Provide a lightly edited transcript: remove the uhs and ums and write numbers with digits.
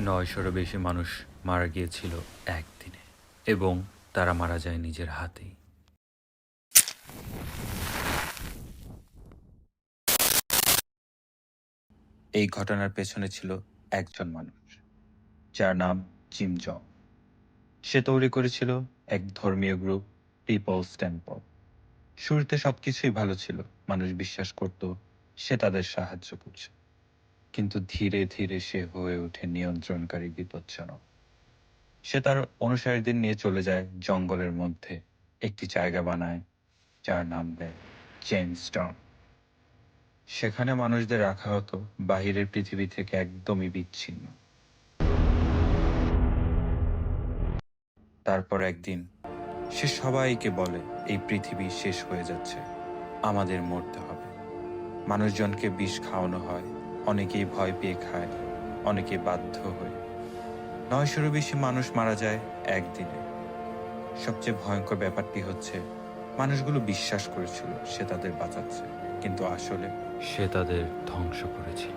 ৯০০-রও বেশি মানুষ মারা গিয়েছিল একদিনে, এবং তারা মারা যায় নিজের হাতেই। এই ঘটনার পেছনে ছিল একজন মানুষ, যার নাম জিম জং। সে তৈরি করেছিল এক ধর্মীয় গ্রুপ, পিপলস টেম্পল। শুরুতে সবকিছুই ভালো ছিল, মানুষ বিশ্বাস করত সে তাদের সাহায্য করছে। কিন্তু ধীরে ধীরে সে হয়ে ওঠে নিয়ন্ত্রণকারী, বিপজ্জনক। সে তার অনুসারীদের নিয়ে চলে যায় জঙ্গলের মধ্যে, একটি জায়গা বানায় যার নাম দেয় চেইনস্টর্ম। সেখানে মানুষদের রাখা হতো বাহিরের পৃথিবী থেকে একদমই বিচ্ছিন্ন। তারপর একদিন সে সবাইকে বলে, এই পৃথিবী শেষ হয়ে যাচ্ছে, আমাদের মরতে হবে। মানুষজনকে বিষ খাওয়ানো হয়, অনেকেই ভয় পেয়ে খায়, অনেকে বাধ্য হয়ে। ৯০০-রও বেশি মানুষ মারা যায় একদিনে। সবচেয়ে ভয়ঙ্কর ব্যাপারটি হচ্ছে, মানুষগুলো বিশ্বাস করেছিল সে তাদের বাঁচাচ্ছে, কিন্তু আসলে সে তাদের ধ্বংস করেছিল।